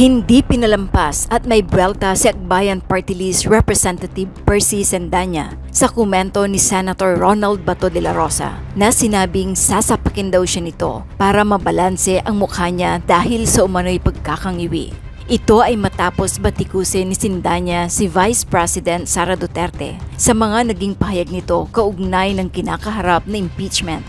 Hindi pinalampas at may buwelta si Akbayan Party List Representative Percy Sendanya sa komento ni Senator Ronald Bato de la Rosa na sinabing sasapakin daw siya nito para mabalanse ang mukha niya dahil sa umano'y pagkakangiwi. Ito ay matapos batikusin ni Sendanya si Vice President Sara Duterte sa mga naging pahayag nito kaugnay ng kinakaharap na impeachment.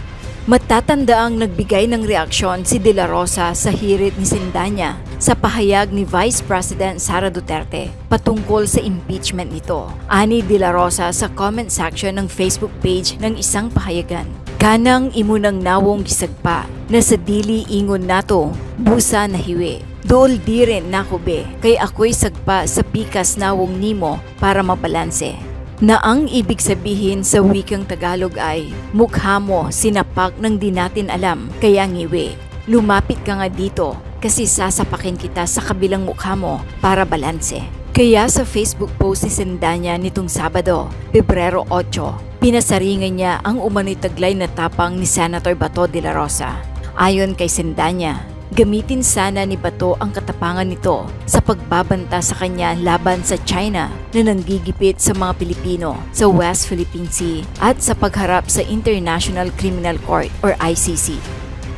Matatandaang nagbigay ng reaksyon si De La Rosa sa hirit ni Sendanya sa pahayag ni Vice President Sara Duterte patungkol sa impeachment nito. Ani De La Rosa sa comment section ng Facebook page ng isang pahayagan. Kanang imunang nawong gisagpa na sa dili ingon nato, busa na hiwi. Dol di rin nakube kay ako'y sagpa sa pikas nawong nimo para mabalanse. Na ang ibig sabihin sa wikang Tagalog ay, mukha mo sinapak ng di natin alam, kaya ngiwi. Lumapit ka nga dito kasi sasapakin kita sa kabilang mukha mo para balanse. Kaya sa Facebook post ni Sendanya nitong Sabado, Pebrero 8, pinasaringan niya ang umano'y taglay na tapang ni Senator Bato de la Rosa. Ayon kay Sendanya, gamitin sana ni Bato ang katapangan nito sa pagbabanta sa kanya laban sa China na nanggigipit sa mga Pilipino sa West Philippine Sea at sa pagharap sa International Criminal Court or ICC.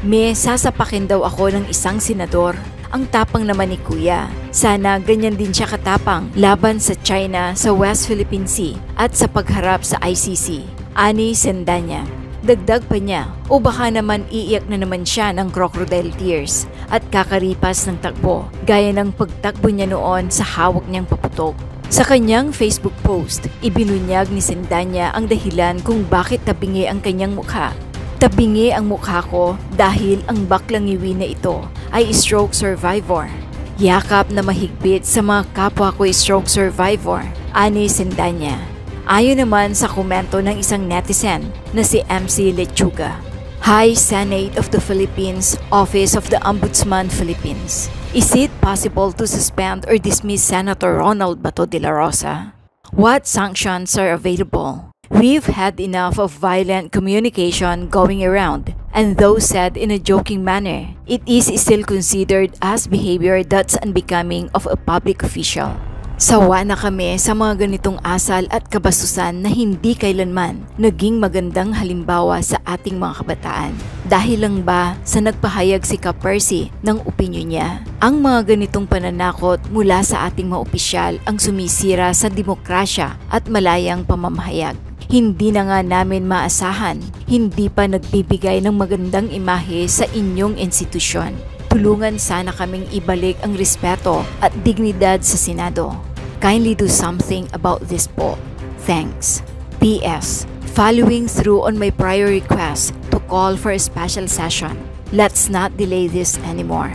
May sasapakin daw ako ng isang senador. Ang tapang naman ni Kuya. Sana ganyan din siya katapang laban sa China sa West Philippine Sea at sa pagharap sa ICC. Ani Sendanya. Dagdag pa niya, o baka naman iiyak na naman siya ng crocodile tears at kakaripas ng takbo, gaya ng pagtakbo niya noon sa hawak niyang paputok. Sa kanyang Facebook post, ibinunyag ni Sendanya ang dahilan kung bakit tabingi ang kanyang mukha. Tabingi ang mukha ko dahil ang baklang iwi na ito ay stroke survivor. Yakap na mahigpit sa mga kapwa ko stroke survivor, ani Sendanya. Ayon naman sa komento ng isang netizen na si MC Lechuga. Hi Senate of the Philippines, Office of the Ombudsman Philippines. Is it possible to suspend or dismiss Senator Ronald Bato de la Rosa? What sanctions are available? We've had enough of violent communication going around, and though said in a joking manner, it is still considered as behavior that's unbecoming of a public official. Sawa na kami sa mga ganitong asal at kabasusan na hindi kailanman naging magandang halimbawa sa ating mga kabataan. Dahil lang ba sa nagpahayag si Ka Percy ng opinyon niya, ang mga ganitong pananakot mula sa ating mga opisyal ang sumisira sa demokrasya at malayang pamamahayag. Hindi na nga namin maasahan, hindi pa nagbibigay ng magandang imahe sa inyong institusyon. Tulungan sana kaming ibalik ang respeto at dignidad sa Senado. Kindly do something about this po. Thanks. P.S. Following through on my prior request to call for a special session, let's not delay this anymore.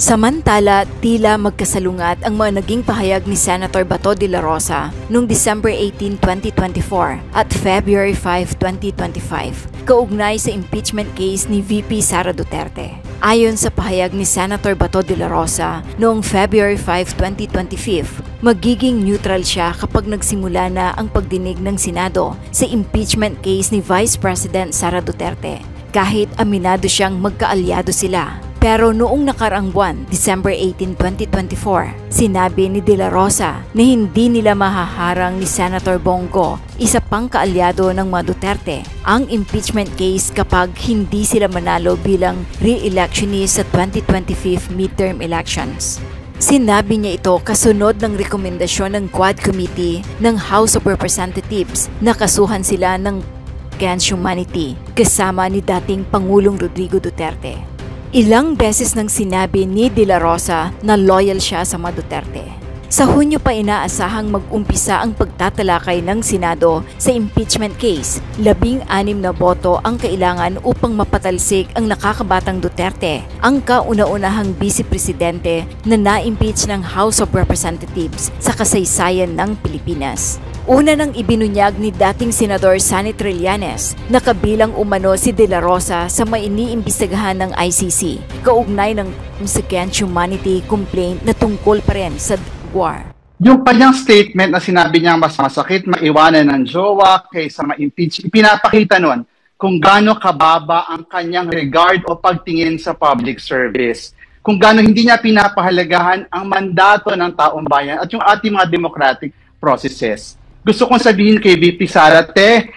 Samantala, tila magkasalungat ang mga naging pahayag ni Senator Bato de la Rosa noong December 18, 2024 at February 5, 2025, kaugnay sa impeachment case ni VP Sara Duterte. Ayon sa pahayag ni Senator Bato de la Rosa noong February 5, 2025, magiging neutral siya kapag nagsimula na ang pagdinig ng Senado sa impeachment case ni Vice President Sara Duterte, kahit aminado siyang magkaalyado sila. Pero noong nakaraang buwan, December 18, 2024, sinabi ni De La Rosa na hindi nila mahaharang ni Senator Bongo, isa pang kaalyado ng mga Duterte, ang impeachment case kapag hindi sila manalo bilang re-electionist sa 2025 midterm elections. Sinabi niya ito kasunod ng rekomendasyon ng Quad Committee ng House of Representatives na kasuhan sila ng against humanity kasama ni dating Pangulong Rodrigo Duterte. Ilang beses nang sinabi ni De La Rosa na loyal siya sa mga Duterte. Sa Hunyo pa inaasahang mag-umpisa ang pagtatalakay ng Senado sa impeachment case. 16 na boto ang kailangan upang mapatalsik ang nakakabatang Duterte, ang kauna-unahang vice-presidente na na-impeach ng House of Representatives sa kasaysayan ng Pilipinas. Una nang ibinunyag ni dating Senador Sonny Trillanes na kabilang umano si De La Rosa sa may iniimbestigahan ng ICC, kaugnay ng against humanity complaint na tungkol pa rin sa war. Yung kanyang statement na sinabi niya mas masakit maiwanan ng jowa kaysa ma-impeach, ipinapakita nun kung gaano kababa ang kanyang regard o pagtingin sa public service. kung gaano hindi niya pinapahalagahan ang mandato ng taong bayan at yung ating mga democratic processes. Gusto kong sabihin kay VP Sara,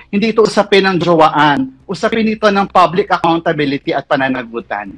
hindi ito usapin ng jowaan. Usapin ito ng public accountability at pananagutan.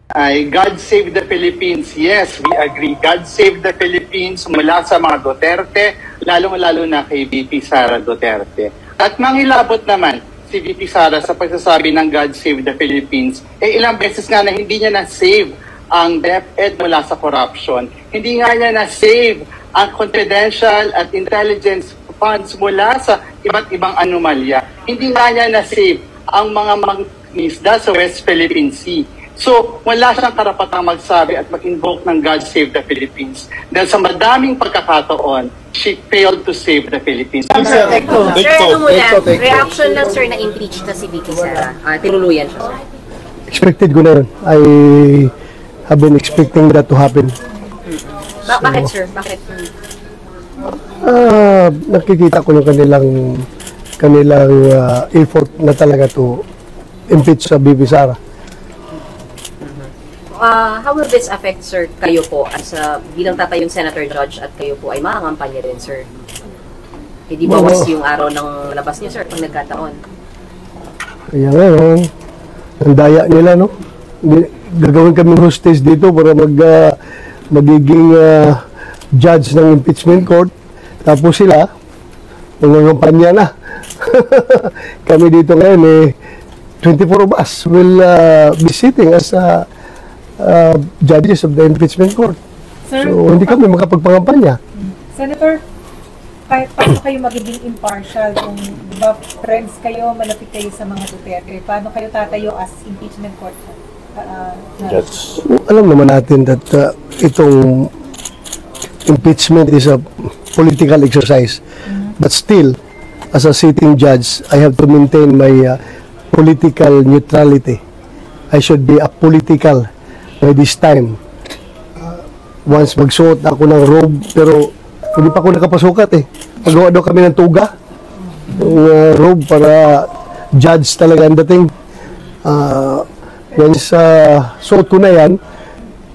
Ay, God save the Philippines. Yes, we agree. God save the Philippines mula sa mga Duterte, lalong-lalo na kay VP Sara Duterte. At mangilabot naman si VP Sara sa pagsasabi ng God save the Philippines, ilang beses nga na hindi niya na-save ang DepEd mula sa corruption. Hindi nga niya na-save ang confidential at intelligence funds mula sa iba't ibang anomalya. Hindi nga niya na-save ang mga mangisda sa West Philippine Sea. So, wala siyang karapatang magsabi at mag-invoke ng God save the Philippines. Dahil sa madaming pagkakataon, she failed to save the Philippines. Sir, ano muna, reaction lang sir na impeach na si Vicky Sara. Tinuluyan siya, sir. Expected ko na yun. I have been expecting that to happen. Bakit sir? Bakit? Nakikita ko yung kanilang effort na talaga to impeach sa VP Sara. How will this affect, sir, kayo po as bilang tatayong Senator Judge at kayo po ay makangampanya din, sir? Hindi bawas yung araw ng labas niyo, sir, pag nagkataon. Kaya nga, ang daya nila, no? Gagawin kami hostage dito para magiging judge ng impeachment court. Tapos sila, mangangampanya na. Kami dito ngayon, 24 of us will be sitting as judges of the impeachment court. Sir, so, hindi kami makapagpangampanya. Senator, paano kayo magiging impartial kung diba, friends kayo, malapit kayo sa mga Duterte? Paano kayo tatayo as impeachment court? Alam naman natin that itong impeachment is a political exercise. But still, as a sitting judge, I have to maintain my political neutrality. I should be apolitical by this time. Once magsuot ako ng robe, pero hindi pa ako nakapasukat Magawa daw kami ng tuga. Robe para judge talaga ang dating. Once suot ko na yan,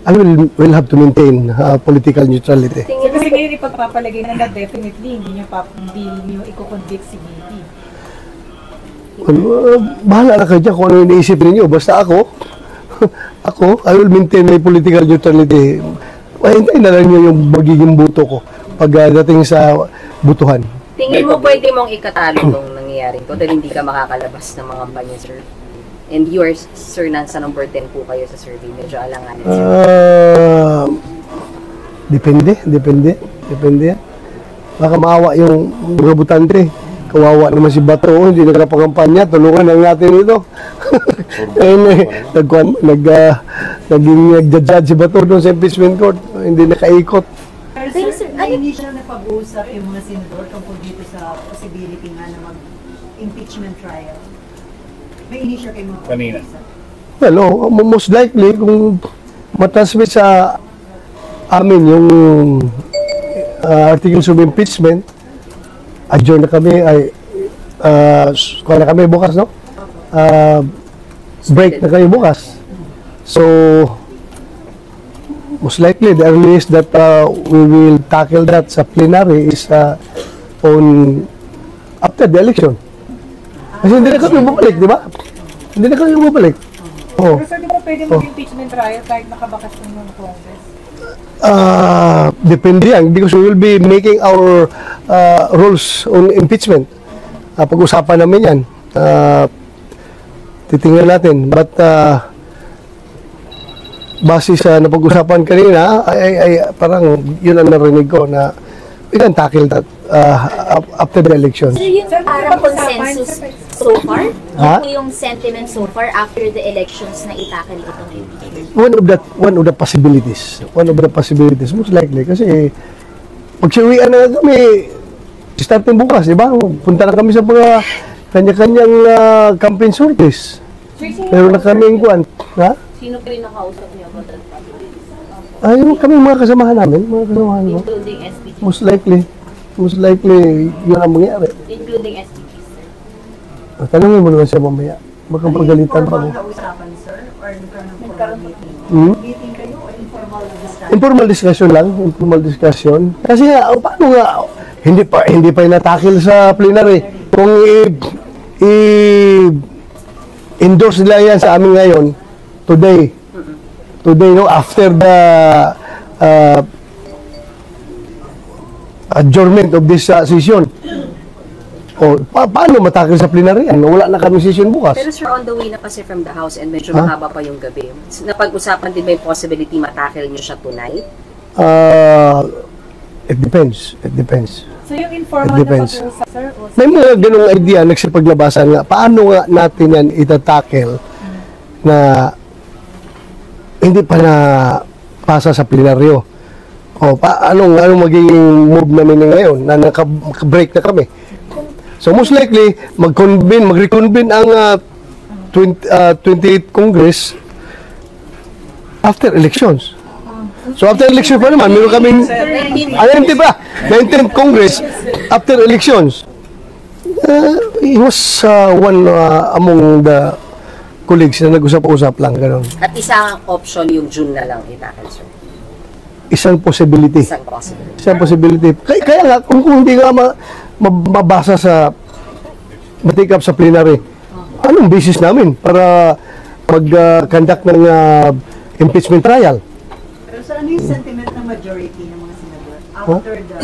I will have to maintain political neutrality. So, kasi ngayon ipagpapalagay na definitely hindi nyo i-convict si VP. Bahala na kayo dyan kung ano yung naisip ninyo. Basta ako, I will maintain my political neutrality. Hintayin na lang nyo yung magiging buto ko pagdating sa butuhan. Tingin mo pwede mong ikatalo itong nangyayaring to dahil hindi ka makakalabas ng mga kampanya, sir? And you are, sir, nasa number 10 po kayo sa survey. Medyo alanganin, sir. Depende. Baka maawa yung mga butante. Kawawa naman si Bato, hindi nagkapangampanya, tulungan lang natin ito. Naging nag-judge si Bato doon sa impeachment court, hindi nakaikot. Pero sir, hindi siya napag-uusap yung mga senador tungkol dito sa possibility nga na mag-impeachment trial? May initial kayo mga pag-uusap? Well, most likely, kung matransmit sa amin yung articles of impeachment, adjourn na kami, kuha na kami bukas, no? Break na kami bukas. So, most likely, the earliest that we will tackle that sa plenary is after the election. Kasi hindi na kami bumalik, di ba? Hindi na kami bumalik. Pero sir, di ba pwede mag-impeachment trial kahit nakabakas ng Congress? Depende yan because we will be making our rules on impeachment. Pag-usapan namin yan. Titingnan natin. But base sa napag-usapan kanina, ay parang yun ang narinig ko na we can tackle that after the election. So yung parang consensus so far? Ha? Yung sentiment so far after the elections na itakal itong impeachment? One of the possibilities. Most likely. Kasi pagsiwian na kami, starting bukas, di ba? Punta na kami sa mga kanya-kanyang campaign sorties. Meron na kaming kuwan. Ha? Sino pa rin nakausap niyo about that possibility? Yung kami mga kasamahan namin. Including SPG? Most likely, yun ang mangyari. Including SPG, sir? Tanungin mo naman siya mamaya. Baka pagalitan pa ako. Informal na usapan, sir? Or nagkaroon ng meeting? Hmm? Meeting kayo o informal na discussion? Informal discussion lang, informal discussion. Kasi nga, paano nga, hindi pa inatakil sa plenary. Kung endorse nila yan sa amin ngayon, today, no, after the adjournment of this session. O, paano matakil sa plenary yan? Wala na kami session bukas. Pero sir, on the way na kasi from the House and medyo mahaba pa yung gabi. Napag-usapan din ba yung possibility matakil nyo siya tonight? It depends. It depends. So yung informal It depends. na pag-uusap, sir? O May mga ganung idea nagsipaglabasan nga. Paano nga natin yan itatakel na hindi pa na pasa sa plenaryo? O anong magiging move namin ngayon na naka-break na kami? So most likely, mag-reconvene ang 28th Congress after elections. So after election pa naman, meron kaming 19th Congress after elections. He was one among the colleagues na nag-usap-usap lang, gano'n. At isang option yung June na lang itakil, sir. Isang possibility. Isang possibility. Kaya nga, kung hindi nga mabasa sa matikap sa plenary, anong basis namin para mag-conduct ng impeachment trial? Pero sir, ano yung sentiment ng majority ng mga senador after the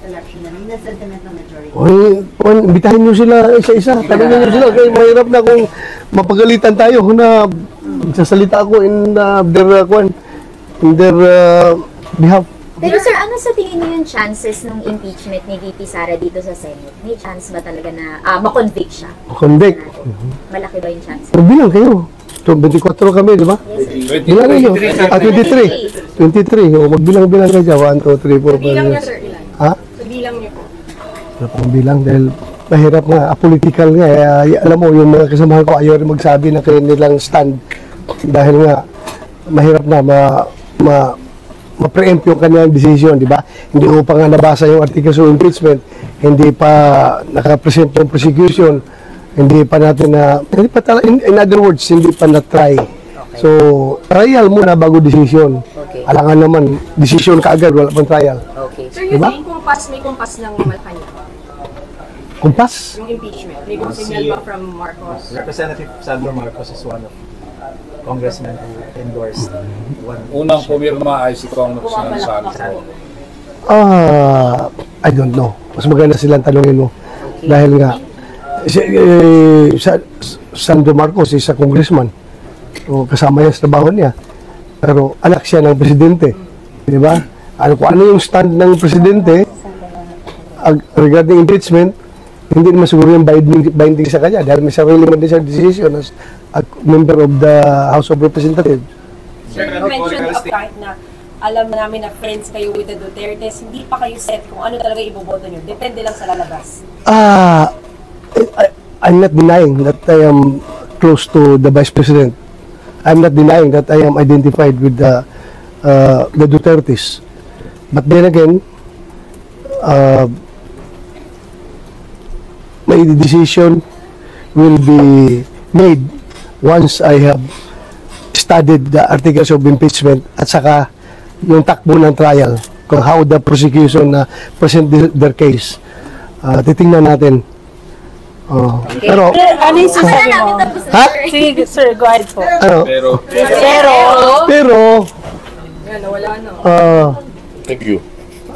election? Ano yung sentiment ng majority? Bitahin nyo sila isa-isa. Tanongin nyo sila. Kaya mahirap na kung mapagalitan tayo na sasalita ako in their behalf. Pero sir, ano sa tingin niyo yung chances ng impeachment ni VP Sara dito sa Senate? May chance ba talaga na ma-convict siya? Convict. Malaki ba yung chance? Magbilang kayo. 24 kami, di ba? Yes, sir. Bilang nyo. 23. 23. O, magbilang-bilang kayo dyan. 1, 2, 3, 4, 5. Bilang niya, sir, ilan? Ha? Bilang niyo po. Wala pang bilang dahil mahirap nga, apolitical nga. Alam mo, yung mga kasamahan ko ayaw rin magsabi ng kanilang stand dahil nga mahirap na ma-preempt yung kanyang decision, di ba? Hindi ko pa nga nabasa yung articles of impeachment, hindi pa nakapresent yung prosecution, hindi pa natin in other words, hindi pa na-try. Okay. So, trial muna bago decision. Okay. Alangan naman, decision kaagad, wala pang trial. Okay. Sir, yun yung may kumpas ng Malacanang. Kumpas? Yung impeachment. May signal ba from Marcos? Representative Sandro Marcos is one of congressmen who endorsed one. Unang pumirma ay si Congressman Sandro. I don't know. Mas maganda silang tanongin mo. Okay. Dahil nga, Sandro Marcos is a congressman. O, kasama niya sa trabaho niya. Pero anak siya ng presidente. Di ba? Kung ano yung stand ng presidente regarding impeachment, hindi naman siguro yung binding sa kanya dahil may sarili man din siya decision as a member of the House of Representatives. Sir, you mentioned kahit na alam namin na friends kayo with the Dutertes, hindi pa kayo set kung ano talaga iboboto nyo. Depende lang sa lalabas. I'm not denying that I am close to the Vice President. I'm not denying that I am identified with the Dutertes. But then again, my decision will be made once I have studied the articles of impeachment at saka yung takbo ng trial kung how the prosecution present their case. Titingnan natin. Pero Ano yung sasabi mo? ha? Sige, sir, go ahead po. Ano? Pero Wala no. Thank you.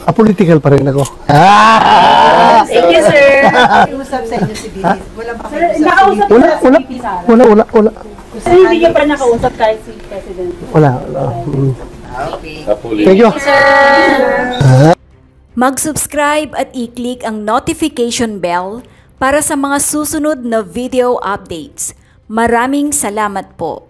apolitical pa rin ako. Thank you, sir. Usap sa inyo si Bibi. Wala ba kayo usap? Wala. Sir, hindi niya pa nakausap kahit si President. Wala. Thank you. Mag-subscribe at i-click ang notification bell para sa mga susunod na video updates. Maraming salamat po.